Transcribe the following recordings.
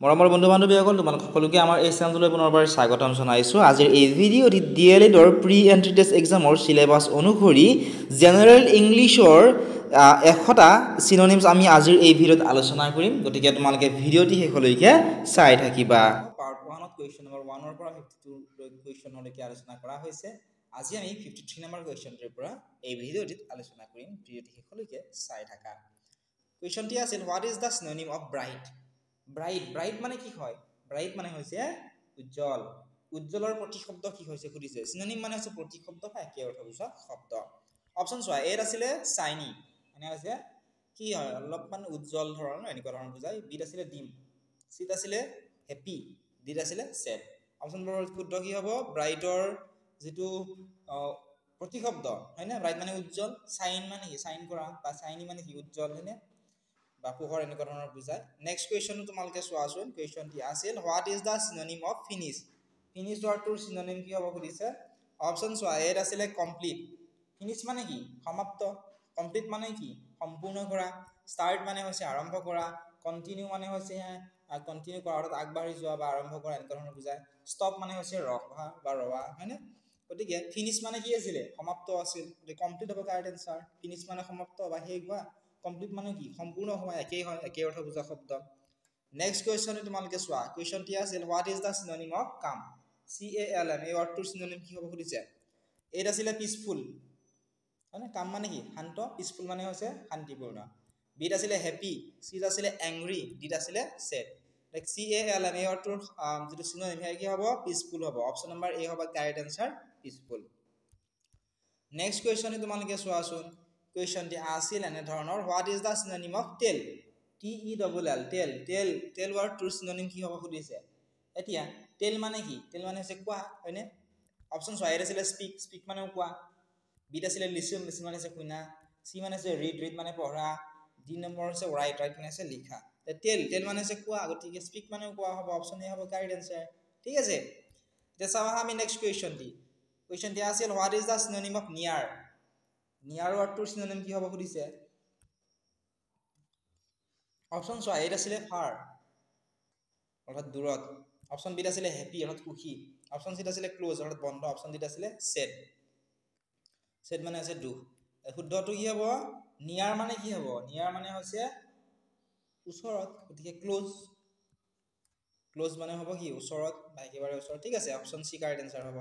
মৰমৰ বন্ধু বান্ধৱীসকল তোমালোক সকলোকে আমাৰ এই চেনেললৈ পুনৰবাৰ স্বাগতম জনাইছো। আজিৰ এই ভিডিঅ'ত ডিএলএডৰ প্ৰি এন্ট্ৰি টেষ্ট এক্সামৰ সিলেবাস অনুসৰি জেনাৰেল ইংলিছৰ 100টা সিনোনিমছ আমি আজিৰ এই ভিডিঅ'ত আলোচনা কৰিম। গতিকে তোমালোকে ভিডিঅ'টি শেষলৈকে চাই থাকিবা। পাৰ্ট 1ত কোৱেশ্চন নম্বৰ 1 ৰ পৰা 52 কোৱেশ্চনলৈকে আলোচনা কৰা হৈছে। আজি আমি 53 নম্বৰ কোৱেশ্চনটোৰ পৰা এই ভিডিঅ'টিত আলোচনা কৰিম। ভিডিঅ'টি শেষলৈকে চাই থাকা। কোৱেশ্চনটি আছিল what is the synonym of bright. Bright মানে কি হয়? ব্ৰাইট মানে হৈছে উজ্জ্বল। উজ্জ্বলৰ প্ৰতিশব্দ কি হৈছে সুধিছে। সিনোনিম মানে হৈছে প্ৰতিশব্দ বা একে অৰ্থ বুজা শব্দ। অপচন চোৱা, এ আছিলে শাইনি মানে হৈছে কি হয় অলপমান উজ্জ্বল ধৰণৰ এনেকুৱা ধৰণৰ বুজায়। বিত আছিলে ডিম, চিত আছিলে হেপি, ডিত আছিলে সেড। অপচন বৰ শুদ্ধ কি হ'ব? ব্ৰাইটৰ যেটো প্ৰতিশব্দ হয় না, ব্ৰাইট মানে উজ্জ্বল, শাইন মানে কি শাইন কৰা বা শাইনি মানে কি উজ্জ্বল হয় না বা পোহৰ এনেকুৱা ধৰণৰ বুজায়। নেক্সট কুৱেশ্যন তোমালোকে চোৱাচোন। কুৱেশ্যনটি আছিল what is the synonym of finish. Finish ৱৰ্ডটোৰ সিনোনিম কি হ'ব সুধিছে। অপচন চোৱা, এত আছিলে কমপ্লিট। ফিনিশ মানে কি সমাপ্ত, কমপ্লিট মানে কি সম্পূৰ্ণ কৰা, ষ্টাৰ্ট মানে হৈছে আৰম্ভ কৰা, কন্টিনিউ মানে হৈছে কন্টিনিউ কৰা অৰ্থাৎ আগবাঢ়ি যোৱা বা আৰম্ভ কৰা এনেকুৱা ধৰণৰ বুজায়। ষ্টপ মানে হৈছে ৰখা বা ৰৱা হয়নে। গতিকে ফিনিশ মানে কি আছিলে সমাপ্ত আছিল। কমপ্লিট হ'ব কাৰেক্ট এনসাৰ। ফিনিশ মানে সমাপ্ত বা শেষ হোৱা, কমপ্লিট মানে কি সম্পূৰ্ণ হোৱা, একেই হয়, একে অৰ্থ বুজা শব্দ। নেক্সট কুৱেশ্যনটো তোমালোকে চোৱা। কুৱেশ্যনটি আছিল what is the synonym of কাম। CALM এই ৱৰ্ডটোৰ সিনোনিম কি হ'ব সুধিছে। এত আছিলে পিচফুল হয়নে, কাম মানে কি শান্ত, পিচফুল মানে হৈছে শান্তিপূৰ্ণ। বিত আছিলে হেপি, চিত আছিলে এংগ্ৰি, ডিত আছিলে সেড। CALM এই ৱৰ্ডটোৰ যেটো সিনোনিম কি হ'ব পিচফুল হ'ব। অপচন নম্বৰ এ হ'ব correct answer peaceful. Next question তোমালোকে চোৱাচোন। কুৱেশ্যনটি আছিল এনে ধৰণৰ what is the synonym of টেল। TELL টেল ৱৰ্ডটোৰ সিনোনিম কি হ'ব সুধিছে। এতিয়া টেল মানে কি? টেল মানে হৈছে কোৱা হয়নে। অপচন চোৱা, এত আছিলে স্পিক মানে কোৱা, বিত আছিলে লিসন মানে হৈছে শুনা, সি মানে হৈছে ৰিড মানে পঢ়া, ডি নম্বৰ হৈছে ৰাইট মানে হৈছে লিখা। টেল মানে হৈছে কোৱা, গতিকে স্পিক মানে কোৱা হ'ব। অপচন এ হ'ব কাৰেক্ট এনসাৰ। ঠিক আছে, এতিয়া চাওঁ আমি নেক্সট কুৱেশ্যনটি। কুৱেশ্যনটি আছিল what is the synonym of নিয়াৰ। নিয়াৰ ৱৰ্ডটোৰ সিনোনিম কি হ'ব সুধিছে। অপচন চোৱা, এত আছিলে ফাৰ অৰ্থাৎ দূৰত, অপচন বিত আছিলে হেপি অৰ্থাৎ সুখী, অপচন চিত আছিলে ক্লোজ অৰ্থাৎ বন্ধ, অপচন ডিত আছিলে সেড মানে আছে দুখ। শুদ্ধটো কি হ'ব? নিয়াৰ মানে কি হ'ব? নিয়াৰ মানে হৈছে ওচৰত, গতিকে ক্লোজ মানে হ'ব কি ওচৰত বা একেবাৰে ওচৰত। ঠিক আছে, অপচন চি কাৰেক্ট এনসাৰ হ'ব।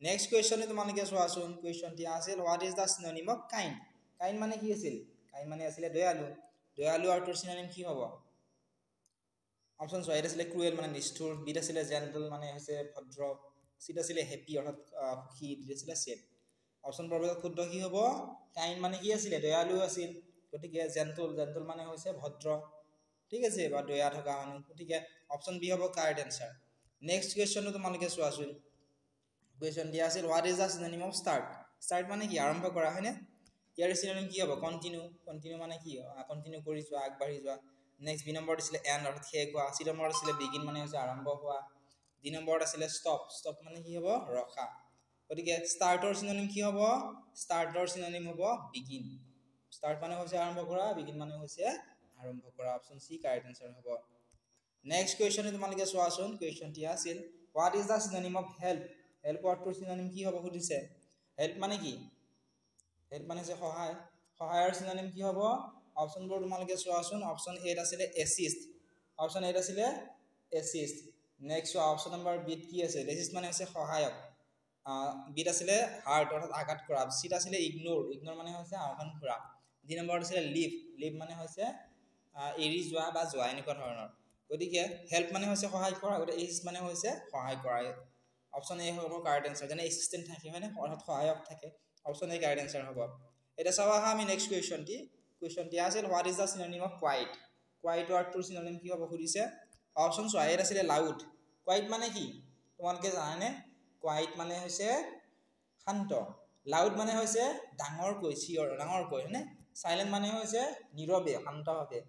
নেক্সট কুৱেশ্যন তোমালোকে চোৱাচোন। কুৱেশ্যনটি আছিল what is the synonym of kind. Kind মানে কি আছিল? কাইণ্ড মানে আছিলে দয়ালু। দয়ালু ৱৰ্ডটোৰ সিনোনিম কি হ'ব? অপচন চোৱা, এত আছিলে ক্ৰুৱেল মানে নিষ্ঠুৰ, বিত আছিলে জেন্টল মানে হৈছে ভদ্ৰ, চিত আছিলে হেপি অৰ্থাৎ সুখী, ডিত আছিলে সেড। অপচন বৰ্গত শুদ্ধ কি হ'ব? কাইণ্ড মানে কি আছিলে দয়ালু আছিল, গতিকে জেন্টল মানে হৈছে ভদ্ৰ। ঠিক আছে, বা দয়া থকা মানুহ, গতিকে অপচন বি হ'ব কাৰেক্ট এনসাৰ। নেক্সট কুৱেশ্যনটো তোমালোকে চোৱাচোন। কুৱেশ্যন দিয়া আছিল what is the synonym of start. Start মানে কি আৰম্ভ কৰা হয়নে। ইয়াৰ সিনোনিম কি হ'ব? কন্টিনিউ মানে কি কন্টিনিউ কৰি যোৱা, আগবাঢ়ি যোৱা। নেক্সট বি নম্বৰত আছিলে এণ্ড অৰ্থাৎ শেষ হোৱা, চি নম্বৰত আছিলে বিগিন মানে হৈছে আৰম্ভ হোৱা, ডি নম্বৰত আছিলে ষ্টপ মানে কি হ'ব ৰখা। গতিকে ষ্টাৰ্টৰ সিনোনিম কি হ'ব? ষ্টাৰ্টৰ সিনোনিম হ'ব বিগিন। ষ্টাৰ্ট মানে হৈছে আৰম্ভ কৰা, বিগিন মানে হৈছে আৰম্ভ কৰা। অপচন চি কাৰেক্ট এনসাৰ হ'ব। নেক্সট কুৱেশ্যন তোমালোকে চোৱাচোন। কুৱেশ্যনটি আছিল what is the synonym of help. Help ৱৰ্ডটোৰ সিনোনিম কি হ'ব সুধিছে। হেল্প মানে কি? হেল্প মানে হৈছে সহায়, সহায়ৰ সিনোনিম কি হ'ব? অপচনবোৰ তোমালোকে চোৱাচোন। অপচন এত আছিলে এছিষ্ট, অপচন এত আছিলে এছিষ্ট। নেক্সট চোৱা, অপচন নম্বৰ বিত কি আছে? এছিষ্ট মানে হৈছে সহায়ক, বিত আছিলে হাৰ্ট অৰ্থাৎ আঘাত কৰা, চিত আছিলে ইগনোৰ মানে হৈছে আওকাণ কৰা, ডি নম্বৰত আছিলে লিভ মানে হৈছে এৰি যোৱা বা যোৱা এনেকুৱা ধৰণৰ। গতিকে হেল্প মানে হৈছে সহায় কৰা, গতিকে এছিষ্ট মানে হৈছে সহায় কৰা। অপচন এ হ'ব কাৰেক্ট এনসাৰ। যেনে এছিষ্টেণ্ট থাকে হয়নে, অৰ্থাৎ সহায়ক থাকে, অপচন এ কাৰেক্ট এনসাৰ হ'ব। এতিয়া চাওঁ আহা আমি নেক্সট কুৱেশ্যনটি আছিল what is the synonym of quiet. Quiet ৱৰ্ডটোৰ সিনোনিম কি হ'ব সুধিছে। অপচন চোৱা, এত আছিলে লাউড। কোৱাইট মানে কি তোমালোকে জানানে? কোৱাইট মানে হৈছে শান্ত, লাউড মানে হৈছে ডাঙৰকৈ হয়নে, চাইলেণ্ট মানে হৈছে নীৰৱে শান্তভাৱে,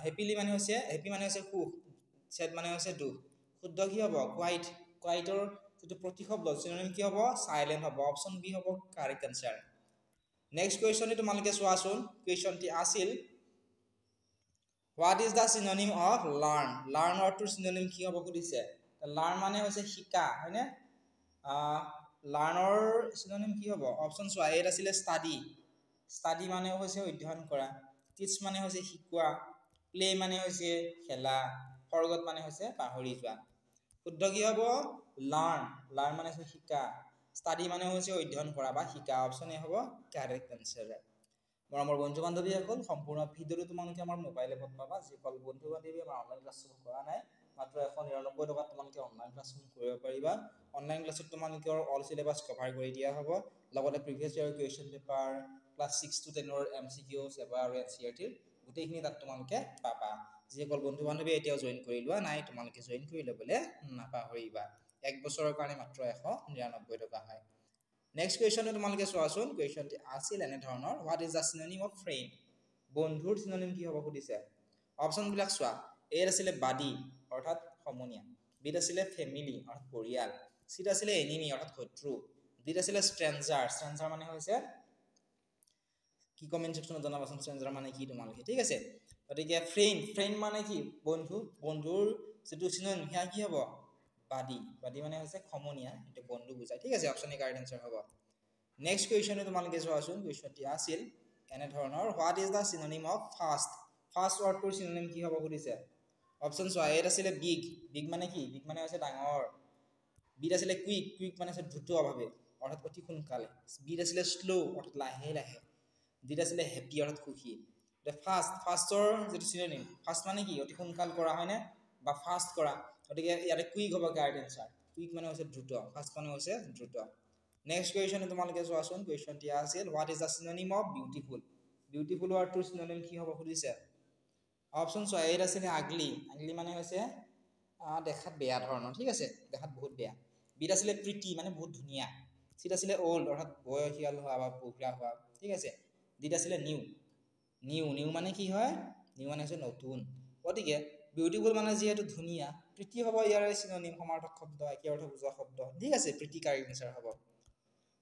হেপি মানে হৈছে সুখ, সেড মানে হৈছে দুখ। শুদ্ধ কি হ'ব? কোৱাইটৰ যিটো প্ৰতিশব্দ সিনোনিম কি হ'ব? চাইলেণ্ট হ'ব। অপচন বি হ'ব কাৰেক্ট এনসাৰ। নেক্সট কুৱেশ্যনটি তোমালোকে চোৱাচোন। কুৱেশ্যনটি আছিল What is the synonym of learn? Learn wordটোৰ synonym কি হ'ব সুধিছে learn মানে হৈছে শিকা হয়নে learner synonym কি হ'ব অপচন চোৱা এ আছিল study study মানে হৈছে অধ্যয়ন কৰা teach মানে হৈছে শিকোৱা play মানে হৈছে খেলা forget মানে হৈছে পাহৰি যোৱা শুদ্ধ কি হ'ব learn learn মানে হৈছে শিকা study মানে হৈছে অধ্যয়ন কৰা বা শিকা অপচন এ হ'ব কাৰেক্ট আনসাৰ মৰমৰ বন্ধু বান্ধৱীসকল সম্পূৰ্ণ ভিডিঅটো তোমালোকে আমাৰ মোবাইল এপত পাবা যিসকল বন্ধু বান্ধৱী আমাৰ অনলাইন ক্লাছসমূহ কৰা নাই মাত্ৰ 199 টকাত তোমালোকে অনলাইন ক্লাছসমূহ কৰিব পাৰিবা অনলাইন ক্লাছত তোমালোকৰ অল সিলেবাস কভাৰ কৰি দিয়া হ'ব লগতে previous year question paper class 6 to 10 ৰ এমসিকিউজ আৰু এনসিআৰটি গোটেইখিনি তাত তোমালোকে পাবা যিসকল বন্ধু বান্ধৱী এতিয়াও জয়েন কৰি লোৱা নাই তোমালোকে জয়েন কৰি ল'বলৈ নাপাহৰিবা এক বছৰৰ কাৰণে মাত্ৰ 199 টকা হয় Next question তোমালোকে চোৱাচোন কুৱেশ্যনটি আছিল এনে ধৰণৰ what is the synonym of friend বন্ধুৰ synonym কি হ'ব সুধিছে অপচন বিলাক চোৱা এ আছিল body অৰ্থাৎ সমনীয়া বি আছিল ফেমিলি অৰ্থাৎ পৰিয়াল সি আছিল enemy অৰ্থাৎ শত্ৰু ডি আছিল stranger stranger মানে হৈছে কি কমেন্ট সেকশনত জনাবাচোন stranger মানে কি তোমালোকে ঠিক আছে গতিকে friend friend মানে কি বন্ধু বন্ধুৰ যেটো synonym হিয়া কি হ'ব body body মানে হৈছে সমনীয়া এটো বন্ধু বুজায় ঠিক আছে অপচন এ কারেক্ট আনসার হ'ব নেক্সট কুৱেশ্যন তোমালোকে চোৱাচোন কুৱেশ্যনটি আছিল এনে ধৰণৰ what is the synonym of fast fast ওয়াৰ্ডটোৰ সিনোনিম কি হ'ব সুধিছে অপচন চোৱা এ আছিল বিগ বিগ মানে কি বিগ মানে হৈছে ডাঙৰ বি আছিল কুইক কুইক মানে হৈছে দ্ৰুতভাৱে অৰ্থাৎ অতি সোনকালে বি আছিল স্লো অৰ্থাৎ লাহে লাহে ডি আছিল হ্যাপি অৰ্থাৎ খুশি তে ফাষ্ট ফাষ্টৰ যেটো সিনোনিম ফাষ্ট মানে কি অতি সোনকাল কৰা হয়নে বা ফাষ্ট কৰা গতিকে ইয়াতে কুইক হ'ব কাৰেক্ট আনসাৰ কুইক মানে হৈছে দ্ৰুত ফাষ্ট মানে হৈছে দ্ৰুত নেক্সট কুৱেশ্যন তোমালোকে চোৱাচোন কুৱেশ্যনটি আছিল what is the synonym of beautiful beautiful ওয়াৰ্ডটোৰ সিনোনিম কি হ'ব সুধিছে অপচন চোৱা এ আছিল আগলি আগলি মানে হৈছে দেখাত বেয়া ধৰণৰ ঠিক আছে দেখাত বহুত বেয়া বি আছিল প্ৰিটি মানে বহুত ধুনিয়া সি আছিল ওল্ড অৰ্থাৎ বয়সীয়াল হোৱা বা বুঢ়া হোৱা ঠিক আছে ডি আছিল নিউ নিউ নিউ মানে কি হয় নিউ মানে হৈছে নতুন গতিকে বিউটিফুল মানে যেটো ধুনিয়া প্ৰিটি হ'ব ইয়াৰ সিনোনিম সমাৰ্থক শব্দ একে অৰ্থ বুজোৱা শব্দ ঠিক আছে প্ৰিটি কাৰেক্ট আনসাৰ হ'ব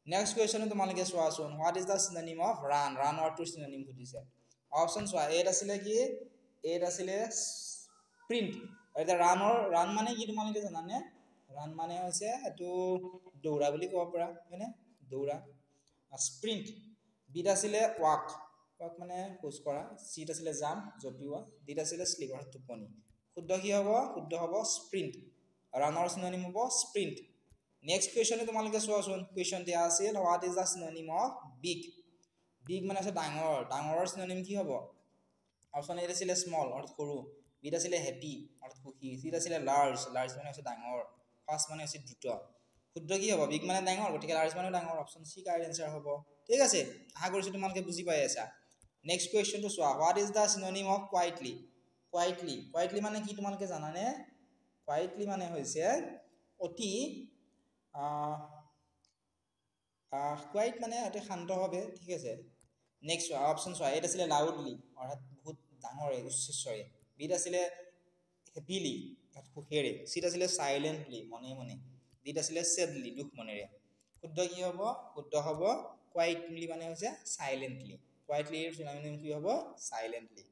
নেক্সট কুৱেশ্যন তোমালোকে চোৱাচোন what is the synonym of run run ওয়াৰ্ডটোৰ সিনোনিম সুধিছে অপচন চোৱা এ আছিল কি এ আছিল স্প্ৰিন্ট আৰু ৰানৰ ৰান মানে কি তোমালোকে জানানে ৰান মানে হৈছে এটো দৌৰা বুলি ক'ব পাৰা হয়নে দৌৰা স্প্ৰিন্ট বি আছিল ওয়াক ওয়াক মানে খোজ কৰা সি আছিল জাম্প জপিওৱা ডি আছিল স্লিপ অৰ্থাৎ টোপনি শুদ্ধ কি হ'ব শুদ্ধ হ'ব স্প্ৰিন্ট ৰানৰ সিনোনিম হ'ব স্প্ৰিন্ট নেক্সট কুৱেশ্যন তোমালোকে চোৱাচোন কুৱেশ্যনটি আছিল what is the synonym of big big মানে আছে ডাঙৰ ডাঙৰৰ সিনোনিম কি হ'ব অপচন এ আছিল স্মল অৰ্থাৎ সৰু বি আছিল হ্যাপি অৰ্থাৎ সুখী সি আছিল লাৰ্জ লাৰ্জ মানে আছে ডাঙৰ ফাষ্ট মানে আছে দ্ৰুত শুদ্ধ কি হ'ব বিগ মানে ডাঙৰ গতিকে লাৰ্জ মানে ডাঙৰ অপচন সি কাৰেক্ট আনসাৰ হ'ব ঠিক আছে আশা কৰিছো তোমালোকে বুজি পাই আছা নেক্সট কুৱেশ্যনটো চোৱা what is the synonym of quietly quietly quietly মানে কি তোমালোকে জানানে কোৱাইটলি মানে হৈছে অতি কোৱাইট মানে অতি শান্তভাৱে ঠিক আছে নেক্সট অপচন চোৱা এ আছিল লাউডলি অৰ্থাৎ বহুত ডাঙৰ উচ্চস্বৰে বি আছিল হেপিলি অৰ্থাৎ সুখেৰে সি আছিল সাইলেন্টলি মনে মনে ডি আছিল সেডলি দুখ মনেৰে শুদ্ধ কি হ'ব শুদ্ধ হ'ব কোৱাইটলি মানে হৈছে সাইলেন্টলি কোৱাইটলিৰ সিনোনিম কি হ'ব সাইলেন্টলি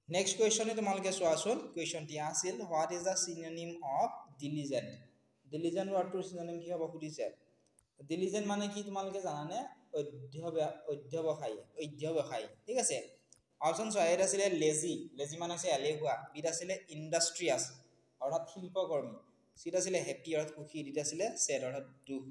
নেক্সট কুৱেশ্যন তোমালোকে চোৱাচোন কুৱেশ্যনটি আছিল what is the synonym of diligent diligent ওয়াৰ্ডটোৰ সিনোনিম কি হ'ব সুধিছে ডিলিজেন্ট মানে কি তোমালোকে জানানে অধ্যবসায়ী ঠিক আছে অপচন চোৱা এ আছিল লেজি লেজি মানে হৈছে এলেহুৱা বি আছিল ইন্ডাস্ট্ৰিয়াস অৰ্থাৎ শিল্পকৰ্মী সি আছিল হ্যাপি অৰ্থাৎ সুখী ডি আছিল স্যাড অৰ্থাৎ দুখ